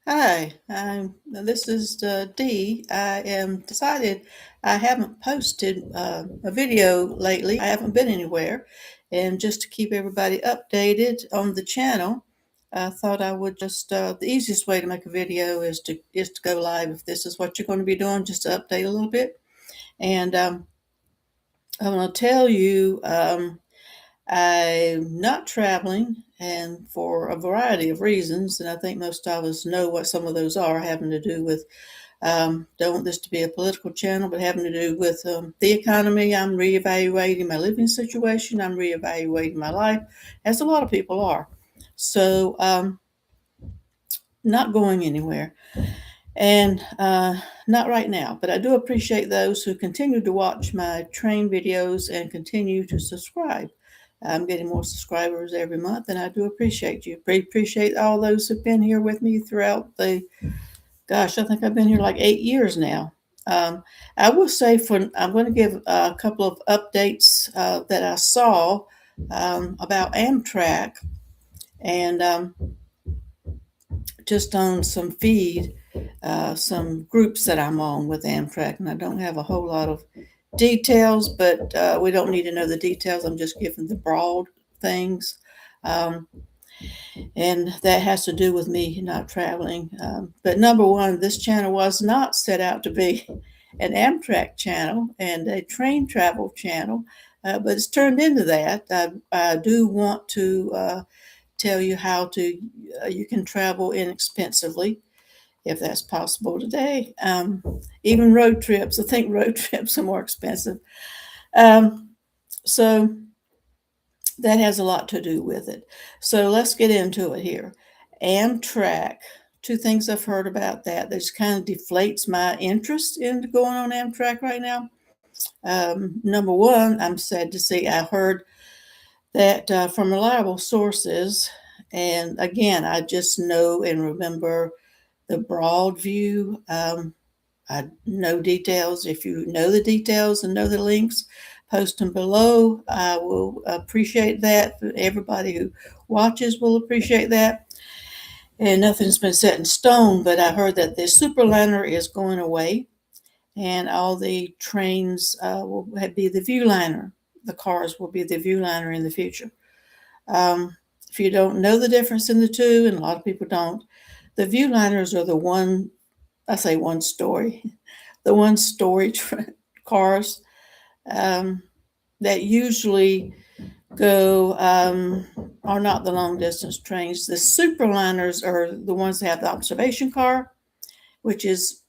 Hi, this is Dee. I am decided I haven't posted a video lately. I haven't been anywhere, and just to keep everybody updated on the channel, I thought I would just the easiest way to make a video is to go live. If this is what you're going to be doing, just to update a little bit, and I'm going to tell you. I'm not traveling, and for a variety of reasons, and I think most of us know what some of those are, having to do with, don't want this to be a political channel, but having to do with the economy. I'm reevaluating my living situation, I'm reevaluating my life, as a lot of people are. So, not going anywhere. And not right now, but I do appreciate those who continue to watch my train videos and continue to subscribe. I'm getting more subscribers every month, and I do appreciate you. Appreciate all those who've been here with me throughout gosh, I think I've been here like 8 years now. Um, I will say, I'm going to give a couple of updates that I saw about Amtrak, and just on some feed, some groups that I'm on with Amtrak, and I don't have a whole lot of details, but we don't need to know the details. I'm just giving the broad things. Um, and that has to do with me not traveling. But number one, this channel was not set out to be an Amtrak channel and a train travel channel, but it's turned into that. I do want to tell you how to you can travel inexpensively if that's possible today. Even road trips, I think road trips are more expensive. Um, so that has a lot to do with it. So let's get into it here. Amtrak. Two things I've heard about that. That just kind of deflates my interest in going on Amtrak right now. Number one, I'm sad to see. I heard that from reliable sources, and again, I just know and remember the broad view. I know details. If you know the details and know the links, post them below. I will appreciate that. Everybody who watches will appreciate that. And nothing's been set in stone, but I heard that the Superliner is going away, and all the trains will be the Viewliner. The cars will be the Viewliner in the future. If you don't know the difference in the two, and a lot of people don't, the Viewliners are the one, I say one story, the one story cars um, that usually go are not the long distance trains. The superliners are the ones that have the observation car, which is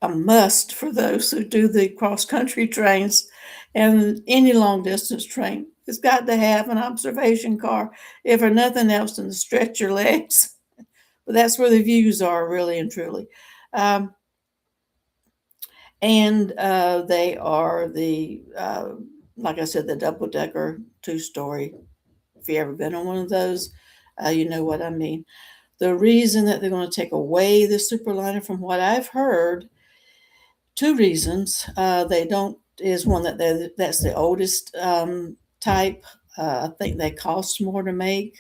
a must for those who do the cross country trains, and any long distance train. It's got to have an observation car, if for nothing else than to stretch your legs. But that's where the views are, really and truly. Um, and they are like I said, the double decker 2 story. If you ever been on one of those, you know what I mean. The reason that they're going to take away the Superliner, from what I've heard, two reasons. They don't is one that that's the oldest type. I think they cost more to make.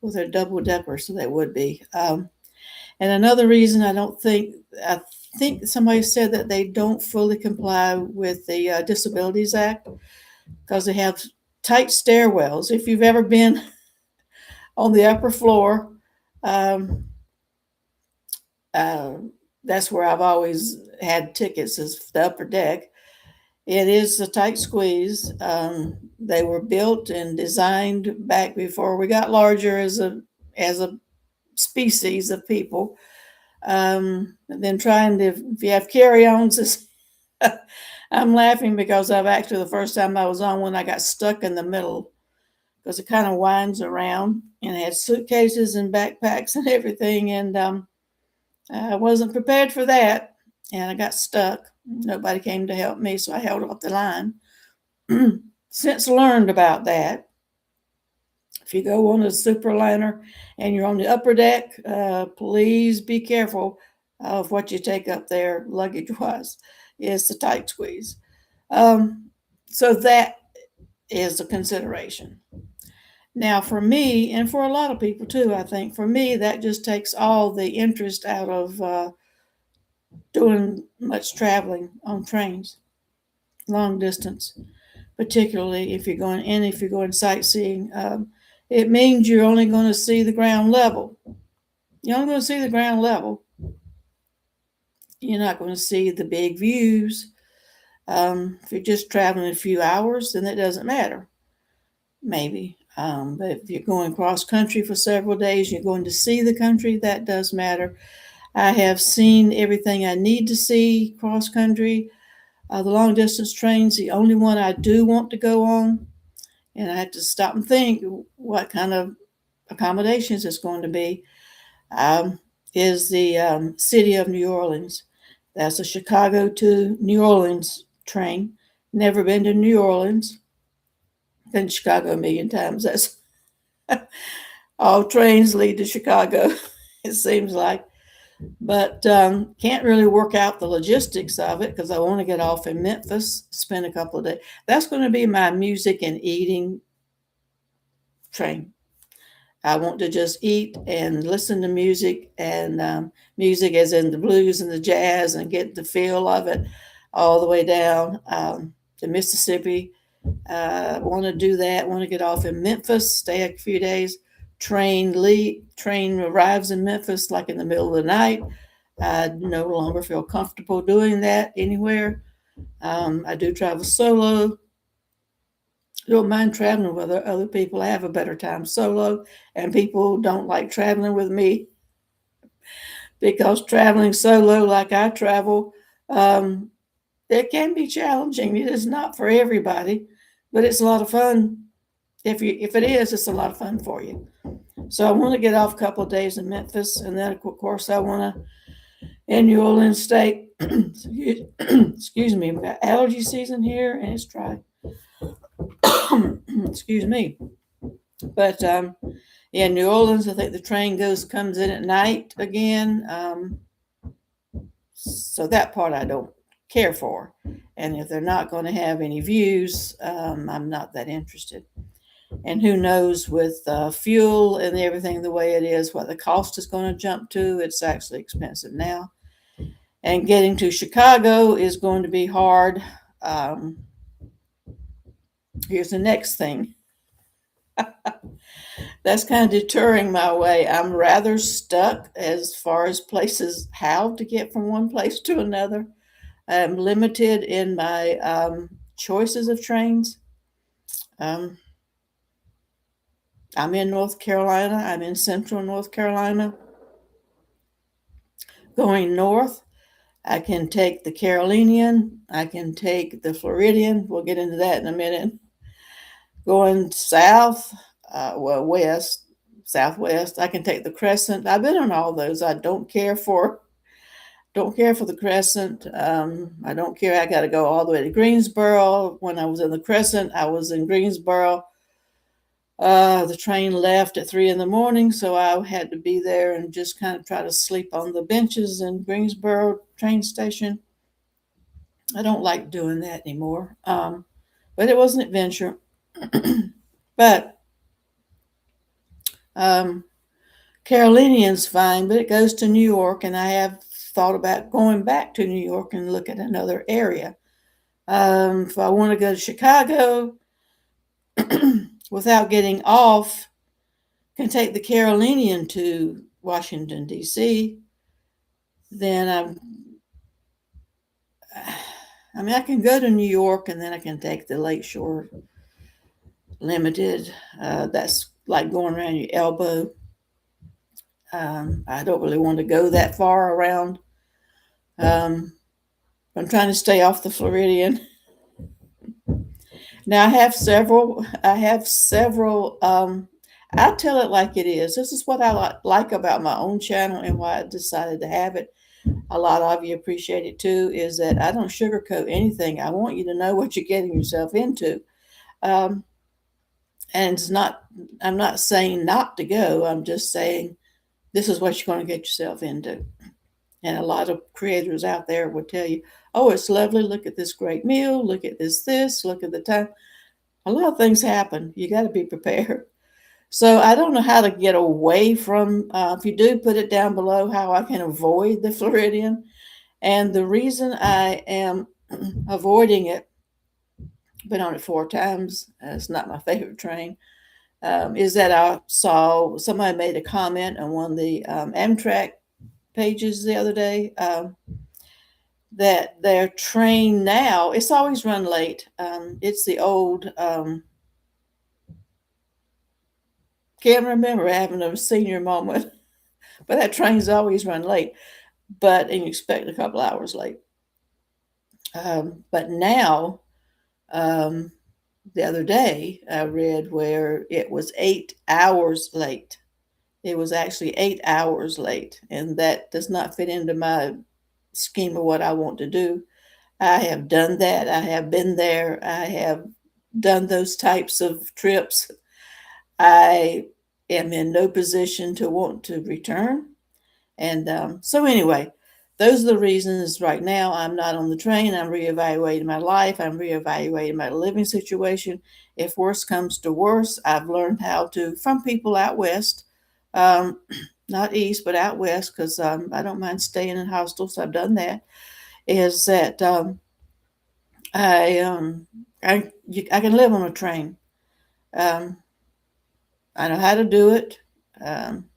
Well, they're double decker, so they would be. And another reason I think somebody said that they don't fully comply with the Disabilities Act because they have tight stairwells. If you've ever been on the upper floor, um, uh, that's where I've always had tickets, is the upper deck. It is a tight squeeze. They were built and designed back before we got larger as a species of people. And then trying to, if you have carry-ons, I'm laughing because I've actually, the first time I was on one, I got stuck in the middle because it kind of winds around, and it had suitcases and backpacks and everything. And I wasn't prepared for that, and I got stuck. Nobody came to help me, so I held off the line. Since learned about that, if you go on a Superliner and you're on the upper deck, please be careful of what you take up there luggage wise. It's a tight squeeze. So that is a consideration. Now, for me, and for a lot of people too, I think, for me, that just takes all the interest out of doing much traveling on trains, long distance, particularly if you're going sightseeing. It means you're only going to see the ground level. You're only going to see the ground level. You're not going to see the big views. If you're just traveling a few hours, then it doesn't matter, maybe. But if you're going cross country for several days, you're going to see the country, that does matter. I have seen everything I need to see cross country. The long distance train's the only one I do want to go on, and I have to stop and think what kind of accommodations it's going to be. Um, is the city of New Orleans. That's a Chicago to New Orleans train. Never been to New Orleans. Been to Chicago a million times. That's all trains lead to Chicago. It seems like, but can't really work out the logistics of it because I want to get off in Memphis, spend a couple of days. That's going to be my music and eating train. I want to just eat and listen to music, and music as in the blues and the jazz, and get the feel of it all the way down to Mississippi. Want to do that. Want to get off in Memphis, stay a few days. Train arrives in Memphis like in the middle of the night. I no longer feel comfortable doing that anywhere. I do travel solo. Don't mind traveling with other people. I have a better time solo, and people don't like traveling with me because traveling solo, like I travel, um, it can be challenging. It is not for everybody, but it's a lot of fun. If it is, it's a lot of fun for you. So I want to get off a couple of days in Memphis, and then of course I want to in New Orleans State. Excuse me, we've got allergy season here, and it's dry. Excuse me, but yeah, New Orleans. I think the train comes in at night again. So that part I don't care for, and if they're not going to have any views, I'm not that interested. And who knows with fuel and everything the way it is, what the cost is going to jump to. It's actually expensive now, and getting to Chicago is going to be hard. Um, Here's the next thing. That's kind of deterring my way. I'm rather stuck as far as places how to get from one place to another. I'm limited in my choices of trains. Um, I'm in North Carolina. I'm in central North Carolina. Going north, I can take the Carolinian. I can take the Floridian. We'll get into that in a minute. Going south, west, southwest, I can take the Crescent. I've been on all those. I don't care for the Crescent. I don't care. I got to go all the way to Greensboro. When I was in the Crescent, I was in Greensboro. The train left at 3 in the morning, so I had to be there and just kind of try to sleep on the benches in Greensboro train station. I don't like doing that anymore. But it was an adventure. But um, Carolinian's fine, but it goes to New York, and I have thought about going back to New York and look at another area. If I want to go to Chicago without getting off, can take the Carolinian to Washington D.C. Then I mean, I can go to New York, and then I can take the Lakeshore Limited. That's like going around your elbow. I don't really want to go that far around. Um, I'm trying to stay off the Floridian. Now I have several. I have several. I tell it like it is. This is what I like about my own channel and why I decided to have it. A lot of you appreciate it too. Is that I don't sugarcoat anything. I want you to know what you're getting yourself into. Um, and it's not. I'm not saying not to go. I'm just saying this is what you're going to get yourself into. And a lot of creators out there would tell you, oh, it's lovely. Look at this great meal. Look at this. Look at the time. A lot of things happen. You got to be prepared. So I don't know how to get away from, if you do put it down below, how I can avoid the Floridian. And the reason I am avoiding it, been on it 4 times, it's not my favorite train, is that I saw somebody made a comment on one of the Amtrak pages the other day, that their train now, it's always run late. It's the old, can't remember having a senior moment, but that train's always run late, and you expect a couple hours late. But now, um, the other day, I read where it was 8 hours late. It was actually 8 hours late, and that does not fit into my scheme of what I want to do. I have done that. I have been there. I have done those types of trips. I am in no position to want to return. And so, anyway, those are the reasons right now I'm not on the train. I'm reevaluating my life. I'm reevaluating my living situation. If worse comes to worse, I've learned how to, from people out west, um, not east, but out west, because I don't mind staying in hostels. I've done that. Is that I, I can live on a train. Um, I know how to do it. Um,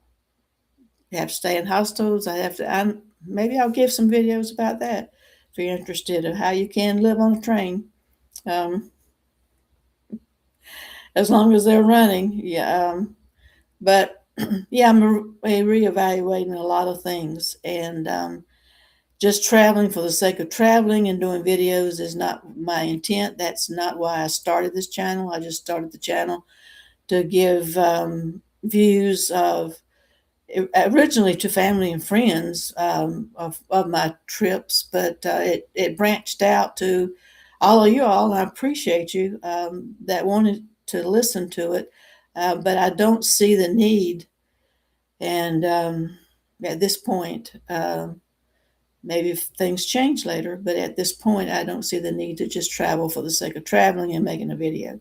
you have to stay in hostels. I have to. Maybe I'll give some videos about that if you're interested of how you can live on a train. Um, as long as they're running, yeah. But yeah, I'm reevaluating a lot of things, and just traveling for the sake of traveling and doing videos is not my intent. That's not why I started this channel. I just started the channel to give views of, originally to family and friends, of my trips, but it branched out to all of you all, and I appreciate you that wanted to listen to it. But I don't see the need, and at this point, maybe if things change later, but at this point, I don't see the need to just travel for the sake of traveling and making a video,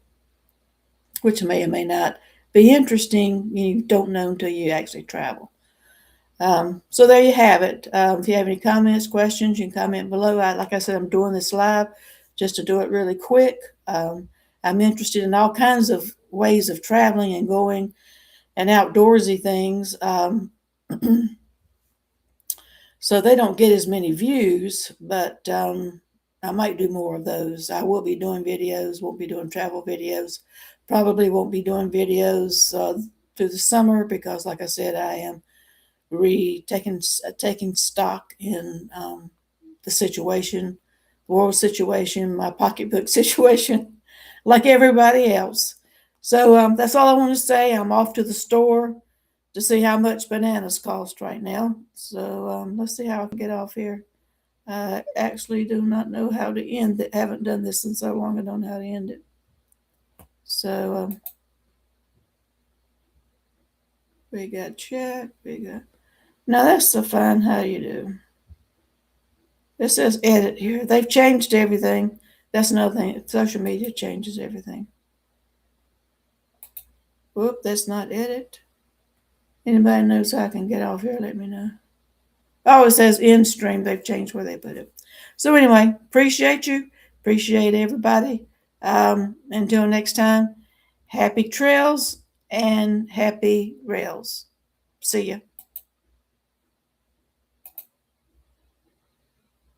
which may or may not be interesting. You don't know until you actually travel. So there you have it. If you have any comments, questions, you can comment below. Like I said, I'm doing this live just to do it really quick. I'm interested in all kinds of ways of traveling and going and outdoorsy things. So they don't get as many views, but I might do more of those. I will be doing videos, won't be doing travel videos. Probably won't be doing videos through the summer because, like I said, I am taking stock in the situation, the world situation, my pocketbook situation, like everybody else. So that's all I want to say. I'm off to the store to see how much bananas cost right now. So let's see how I can get off here. I actually do not know how to end it. Haven't done this in so long. I don't know how to end it. So we got chat. We got. Now that's so fine. How you do? It says edit here. They've changed everything. That's another thing. Social media changes everything. Whoop, that's not edit. Anybody knows how I can get off here? Let me know. Oh, it says in stream. They've changed where they put it. So anyway, appreciate you. Appreciate everybody. Until next time, happy trails and happy rails. See ya.